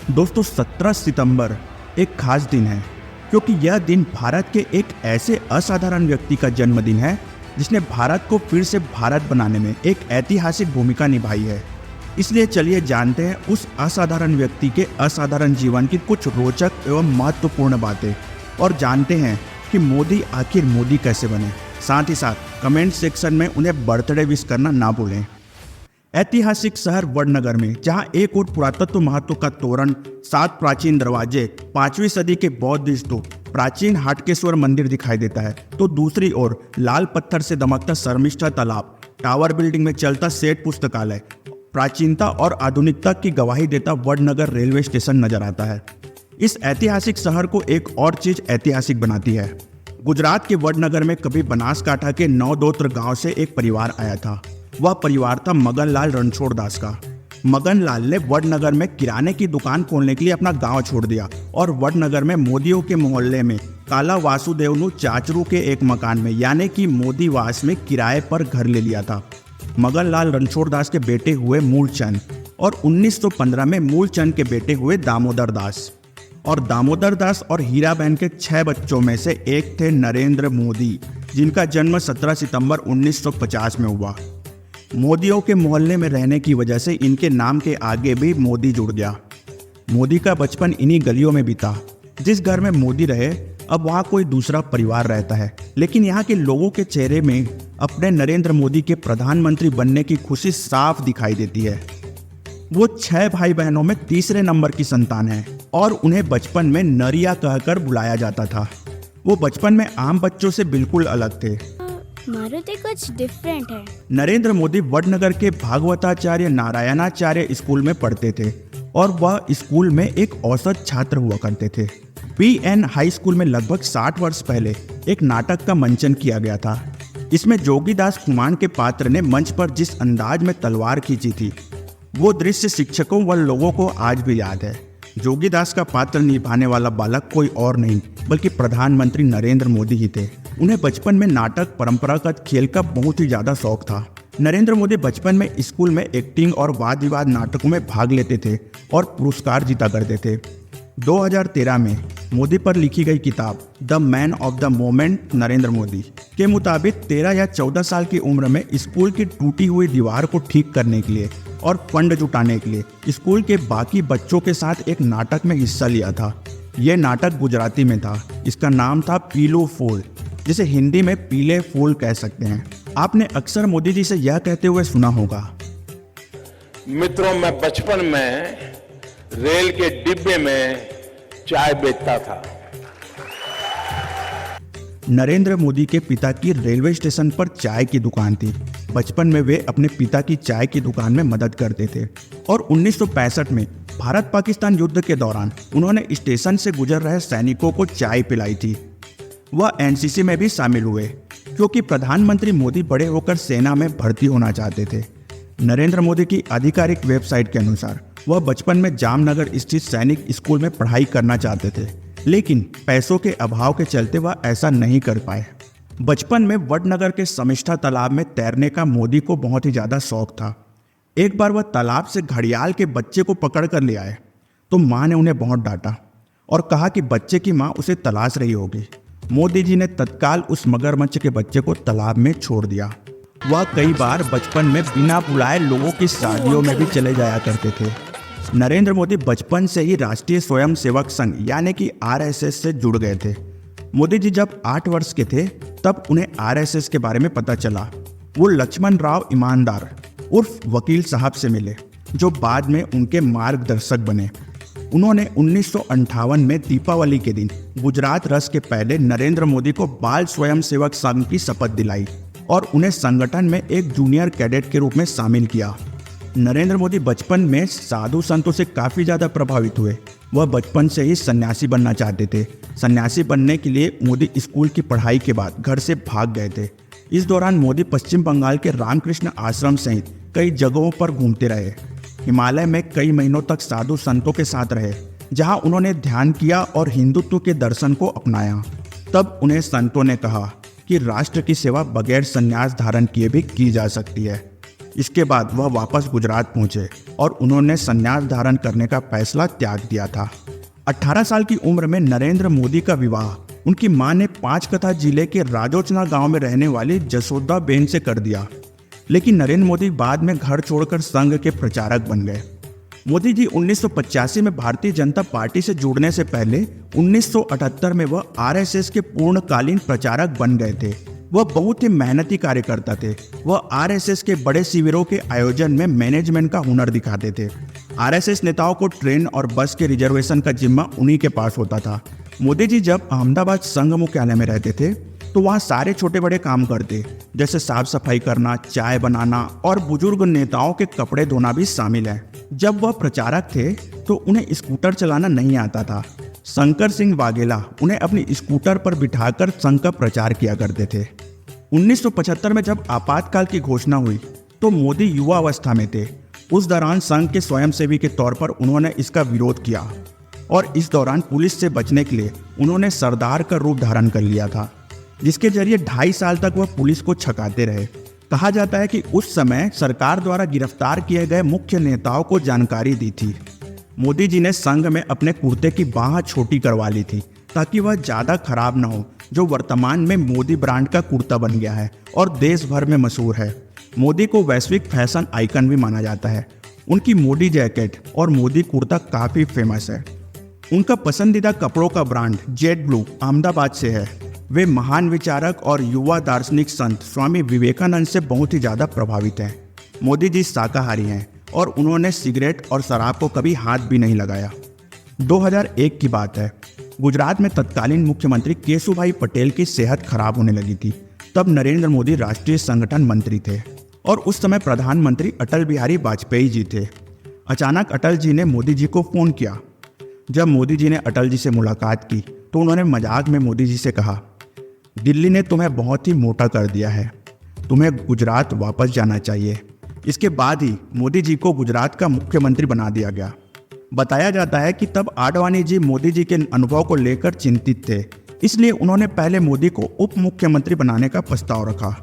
दोस्तों 17 सितंबर एक खास दिन है क्योंकि यह दिन भारत के एक ऐसे असाधारण व्यक्ति का जन्मदिन है जिसने भारत को फिर से भारत बनाने में एक ऐतिहासिक भूमिका निभाई है। इसलिए चलिए जानते हैं उस असाधारण व्यक्ति के असाधारण जीवन की कुछ रोचक एवं महत्वपूर्ण बातें और जानते हैं कि मोदी आखिर मोदी कैसे बने। साथ ही साथ कमेंट सेक्शन में उन्हें बर्थडे विश करना ना भूलें। ऐतिहासिक शहर वडनगर में जहां एक ओर पुरातत्व महत्व का तोरण, 7 प्राचीन दरवाजे, 5वीं सदी के बौद्ध स्तूप, प्राचीन हाटकेश्वर मंदिर दिखाई देता है, तो दूसरी ओर लाल पत्थर से दमकता शर्मिष्ठा तालाब, टावर बिल्डिंग में चलता सेठ पुस्तकालय, प्राचीनता और आधुनिकता की गवाही देता वडनगर रेलवे स्टेशन नजर आता है। इस ऐतिहासिक शहर को एक और चीज ऐतिहासिक बनाती है। गुजरात के वडनगर में कभी बनासकांठा के नौदोत्र गांव से एक परिवार आया था। वह परिवार था मगनलाल रणछोड़दास का। मगनलाल ने वडनगर में किराने की दुकान खोलने के लिए अपना गांव छोड़ दिया और वडनगर में मोदियों के मोहल्ले में काला वासुदेवनु चाचरू के एक मकान में यानी कि मोदीवास में किराए पर घर ले लिया था। मगनलाल रणछोड़दास के बेटे हुए मूलचंद और 1915 में मूलचंद के बेटे हुए दामोदर दास। और दामोदर दास और हीराबेन के 6 बच्चों में से एक थे नरेंद्र मोदी, जिनका जन्म 17 सितंबर 1950 में हुआ। मोदियों के मोहल्ले में रहने की वजह से इनके नाम के आगे भी मोदी जुड़ गया। मोदी का बचपन इन्हीं गलियों में बीता। जिस घर में मोदी रहे अब वहाँ कोई दूसरा परिवार रहता है, लेकिन यहाँ के लोगों के चेहरे में अपने नरेंद्र मोदी के प्रधानमंत्री बनने की खुशी साफ दिखाई देती है। वो 6 भाई बहनों में तीसरे नंबर की संतान है और उन्हें बचपन में नरिया कहकर बुलाया जाता था। वो बचपन में आम बच्चों से बिल्कुल अलग थे। मारुति कुछ डिफरेंट है। नरेंद्र मोदी वडनगर के भागवताचार्य नारायणाचार्य स्कूल में पढ़ते थे और वह स्कूल में एक औसत छात्र हुआ करते थे। पीएन हाई स्कूल में लगभग 60 वर्ष पहले एक नाटक का मंचन किया गया था। इसमें जोगीदास कुमान के पात्र ने मंच पर जिस अंदाज में तलवार खींची थी वो दृश्य शिक्षकों व लोगों को आज भी याद है। जोगीदास का पात्र निभाने वाला बालक कोई और नहीं बल्कि प्रधानमंत्री नरेंद्र मोदी ही थे। उन्हें बचपन में नाटक, परंपरागत खेल का बहुत ही ज्यादा शौक था। नरेंद्र मोदी बचपन में स्कूल में एक्टिंग और वाद विवाद नाटकों में भाग लेते थे और पुरस्कार जीता करते थे। 2013 में मोदी पर लिखी गई किताब the man of the moment Narendra Modi के मुताबिक 13 या 14 साल की उम्र में स्कूल की टूटी हुई दीवार को ठीक करने के लिए और फंड जुटाने के लिए स्कूल के बाकी बच्चों के साथ एक नाटक में हिस्सा लिया था। यह नाटक गुजराती में था। इसका नाम था पीलू फूल, जिसे हिंदी में पीले फूल कह सकते हैं। आपने अक्सर मोदी जी से यह कहते हुए सुना होगा, मित्रों, मैं बचपन में रेल के डिब्बे में चाय बेचता था। नरेंद्र मोदी के पिता की रेलवे स्टेशन पर चाय की दुकान थी। बचपन में वे अपने पिता की चाय की दुकान में मदद करते थे और 1965 में भारत पाकिस्तान युद्ध के दौरान उन्होंने स्टेशन से गुजर रहे सैनिकों को चाय पिलाई थी। वह एनसीसी में भी शामिल हुए क्योंकि प्रधानमंत्री मोदी बड़े होकर सेना में भर्ती होना चाहते थे। नरेंद्र मोदी की आधिकारिक वेबसाइट के अनुसार वह बचपन में जामनगर स्थित सैनिक स्कूल में पढ़ाई करना चाहते थे, लेकिन पैसों के अभाव के चलते वह ऐसा नहीं कर पाए। बचपन में वडनगर के शर्मिष्ठा तालाब में तैरने का मोदी को बहुत ही ज़्यादा शौक था। एक बार वह तालाब से घड़ियाल के बच्चे को पकड़ कर ले आए तो माँ ने उन्हें बहुत डांटा और कहा कि बच्चे की माँ उसे तलाश रही होगी। मोदी जी ने तत्काल उस मगरमच्छ के बच्चे को तालाब में छोड़ दिया। वह कई बार बचपन में बिना बुलाए लोगों की शादियों में भी चले जाया करते थे। नरेंद्र मोदी बचपन से ही राष्ट्रीय स्वयंसेवक संघ यानी कि आरएसएस से जुड़ गए थे। मोदी जी जब 8 वर्ष के थे तब उन्हें आरएसएस के बारे में पता चला। वो लक्ष्मण राव ईमानदार उर्फ वकील साहब से मिले जो बाद में उनके मार्गदर्शक बने। उन्होंने 1958 में दीपावली के दिन गुजरात रस के पहले नरेंद्र मोदी को बाल स्वयंसेवक संघ की शपथ दिलाई और उन्हें संगठन में एक जूनियर कैडेट के रूप में शामिल किया। नरेंद्र मोदी बचपन में साधु संतों से काफ़ी ज़्यादा प्रभावित हुए। वह बचपन से ही सन्यासी बनना चाहते थे। सन्यासी बनने के लिए मोदी स्कूल की पढ़ाई के बाद घर से भाग गए थे। इस दौरान मोदी पश्चिम बंगाल के रामकृष्ण आश्रम सहित कई जगहों पर घूमते रहे। हिमालय में कई महीनों तक साधु संतों के साथ रहे, जहां उन्होंने ध्यान किया और हिंदुत्व के दर्शन को अपनाया। तब उन्हें संतों ने कहा कि राष्ट्र की सेवा बगैर संन्यास धारण किए भी की जा सकती है। इसके बाद वह वापस गुजरात पहुंचे और उन्होंने संन्यास धारण करने का फैसला त्याग दिया था। 18 साल की उम्र में नरेंद्र मोदी का विवाह उनकी मां ने पांचकथा जिले के राजोचना गांव में रहने वाली जसोदा बेन से कर दिया। लेकिन नरेंद्र मोदी बाद में घर छोड़कर संघ के प्रचारक बन गए। मोदी जी 1985 में भारतीय जनता पार्टी से जुड़ने से पहले 1978 में वह आरएसएस के पूर्णकालीन प्रचारक बन गए थे। वह बहुत ही मेहनती कार्यकर्ता थे। वह आरएसएस के बड़े शिविरों के आयोजन में मैनेजमेंट का हुनर दिखाते थे। आरएसएस नेताओं को ट्रेन और बस के रिजर्वेशन का जिम्मा उन्हीं के पास होता था। मोदी जी जब अहमदाबाद संघ मुख्यालय में रहते थे तो वहाँ सारे छोटे बड़े काम करते, जैसे साफ सफाई करना, चाय बनाना और बुजुर्ग नेताओं के कपड़े धोना भी शामिल है। जब वह प्रचारक थे तो उन्हें स्कूटर चलाना नहीं आता था। शंकर सिंह वाघेला उन्हें अपनी स्कूटर पर बिठाकर संघ का प्रचार किया करते थे। 1975 में जब आपातकाल की घोषणा हुई तो मोदी युवा अवस्था में थे। उस दौरान संघ के स्वयंसेवी के तौर पर उन्होंने इसका विरोध किया और इस दौरान पुलिस से बचने के लिए उन्होंने सरदार का रूप धारण कर लिया था, जिसके जरिए 2.5 साल तक वह पुलिस को छकाते रहे। कहा जाता है कि उस समय सरकार द्वारा गिरफ्तार किए गए मुख्य नेताओं को जानकारी दी थी। मोदी जी ने संघ में अपने कुर्ते की बाह छोटी करवा ली थी ताकि वह ज़्यादा खराब न हो, जो वर्तमान में मोदी ब्रांड का कुर्ता बन गया है और देश भर में मशहूर है। मोदी को वैश्विक फैशन आइकन भी माना जाता है। उनकी मोदी जैकेट और मोदी कुर्ता काफ़ी फेमस है। उनका पसंदीदा कपड़ों का ब्रांड जेट ब्लू अहमदाबाद से है। वे महान विचारक और युवा दार्शनिक संत स्वामी विवेकानंद से बहुत ही ज़्यादा प्रभावित हैं। मोदी जी शाकाहारी हैं और उन्होंने सिगरेट और शराब को कभी हाथ भी नहीं लगाया। 2001 की बात है। गुजरात में तत्कालीन मुख्यमंत्री केशुभाई पटेल की सेहत खराब होने लगी थी। तब नरेंद्र मोदी राष्ट्रीय संगठन मंत्री थे और उस समय प्रधानमंत्री अटल बिहारी वाजपेयी जी थे। अचानक अटल जी ने मोदी जी को फ़ोन किया। जब मोदी जी ने अटल जी से मुलाकात की तो उन्होंने मजाक में मोदी जी से कहा, दिल्ली ने तुम्हें बहुत ही मोटा कर दिया है, तुम्हें गुजरात वापस जाना चाहिए। इसके बाद ही मोदी जी को गुजरात का मुख्यमंत्री बना दिया गया। बताया जाता है कि तब आडवाणी जी मोदी जी के अनुभव को लेकर चिंतित थे, इसलिए उन्होंने पहले मोदी को उप मुख्यमंत्री बनाने का प्रस्ताव रखा।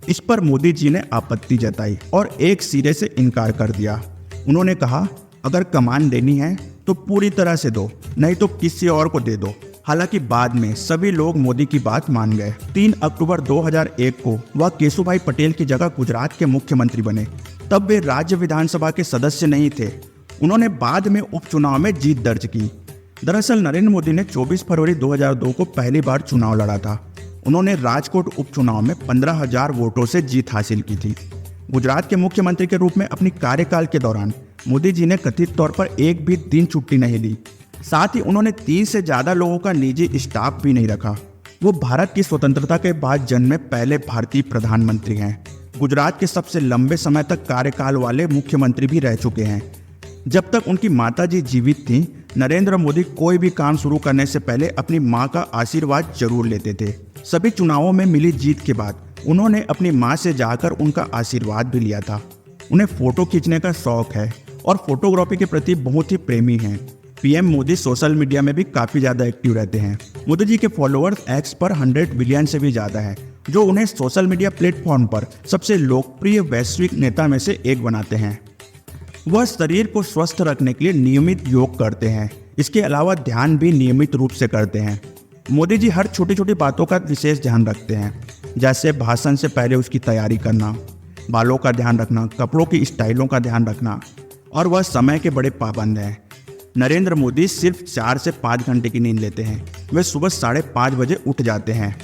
इस पर मोदी जी ने आपत्ति जताई और एक सिरे से इनकार कर दिया। उन्होंने कहा, अगर कमान देनी है तो पूरी तरह से दो, नहीं तो किसी और को दे दो। हालांकि बाद में सभी लोग मोदी की बात मान गए। 3 अक्टूबर 2001 को वह केशुभाई पटेल की जगह गुजरात के मुख्यमंत्री बने। तब वे राज्य विधानसभा के सदस्य नहीं थे। उन्होंने बाद में उपचुनाव में जीत दर्ज की। दरअसल नरेंद्र मोदी ने 24 फरवरी 2002 को पहली बार चुनाव लड़ा था। उन्होंने राजकोट उपचुनाव में 15,000 वोटों से जीत हासिल की थी। गुजरात के मुख्यमंत्री के रूप में अपनी कार्यकाल के दौरान मोदी जी ने कथित तौर पर एक भी दिन छुट्टी नहीं ली। साथ ही उन्होंने 30 से ज़्यादा लोगों का निजी स्टाफ भी नहीं रखा। वो भारत की स्वतंत्रता के बाद जन्मे पहले भारतीय प्रधानमंत्री हैं। गुजरात के सबसे लंबे समय तक कार्यकाल वाले मुख्यमंत्री भी रह चुके हैं। जब तक उनकी माताजी जीवित थीं, नरेंद्र मोदी कोई भी काम शुरू करने से पहले अपनी मां का आशीर्वाद जरूर लेते थे। सभी चुनावों में मिली जीत के बाद उन्होंने अपनी मां से जाकर उनका आशीर्वाद भी लिया था। उन्हें फोटो खींचने का शौक है और फोटोग्राफी के प्रति बहुत ही प्रेमी हैं। पीएम मोदी सोशल मीडिया में भी काफ़ी ज़्यादा एक्टिव रहते हैं। मोदी जी के फॉलोअर्स एक्स पर 100 मिलियन से भी ज़्यादा है, जो उन्हें सोशल मीडिया प्लेटफॉर्म पर सबसे लोकप्रिय वैश्विक नेता में से एक बनाते हैं। वह शरीर को स्वस्थ रखने के लिए नियमित योग करते हैं। इसके अलावा ध्यान भी नियमित रूप से करते हैं। मोदी जी हर छोटी छोटी बातों का विशेष ध्यान रखते हैं, जैसे भाषण से पहले उसकी तैयारी करना, बालों का ध्यान रखना, कपड़ों की स्टाइलों का ध्यान रखना, और वह समय के बड़े पाबंद हैं। नरेंद्र मोदी सिर्फ 4 से 5 घंटे की नींद लेते हैं। वे सुबह 5:30 बजे उठ जाते हैं।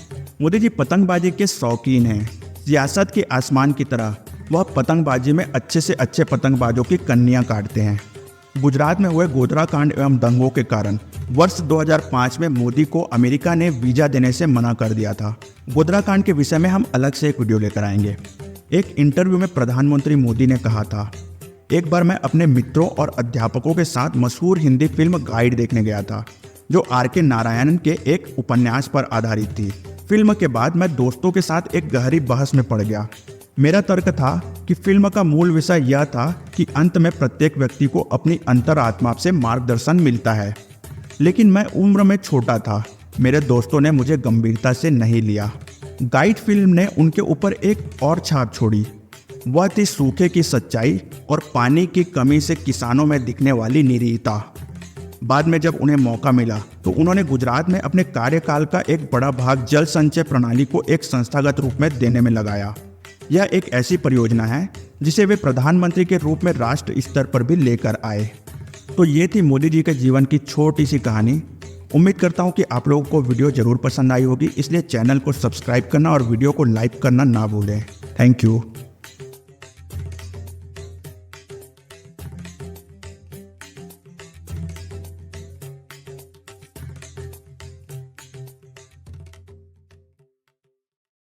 मोदी जी पतंगबाजी के शौकीन हैं। सियासत के आसमान की तरह वह पतंगबाजी में अच्छे से अच्छे पतंगबाजों की कन्नियां काटते हैं। गुजरात में हुए गोधरा कांड एवं दंगों के कारण वर्ष 2005 में मोदी को अमेरिका ने वीजा देने से मना कर दिया था। गोधरा कांड के विषय में हम अलग से एक वीडियो लेकर आएंगे। एक इंटरव्यू में प्रधानमंत्री मोदी ने कहा था, एक बार मैं अपने मित्रों और अध्यापकों के साथ मशहूर हिंदी फिल्म गाइड देखने गया था, जो आर.के. नारायणन के एक उपन्यास पर आधारित थी। फिल्म के बाद मैं दोस्तों के साथ एक गहरी बहस में पड़ गया। मेरा तर्क था कि फिल्म का मूल विषय यह था कि अंत में प्रत्येक व्यक्ति को अपनी अंतरात्मा से मार्गदर्शन मिलता है, लेकिन मैं उम्र में छोटा था। मेरे दोस्तों ने मुझे गंभीरता से नहीं लिया। गाइड फिल्म ने उनके ऊपर एक और छाप छोड़ी। वह थी सूखे की सच्चाई और पानी की कमी से किसानों में दिखने वाली निरीहता। बाद में जब उन्हें मौका मिला तो उन्होंने गुजरात में अपने कार्यकाल का एक बड़ा भाग जल संचय प्रणाली को एक संस्थागत रूप में देने में लगाया। यह एक ऐसी परियोजना है जिसे वे प्रधानमंत्री के रूप में राष्ट्र स्तर पर भी लेकर आए। तो ये थी मोदी जी के जीवन की छोटी सी कहानी। उम्मीद करता हूँ कि आप लोगों को वीडियो जरूर पसंद आई होगी, इसलिए चैनल को सब्सक्राइब करना और वीडियो को लाइक करना ना भूलें। Thank you.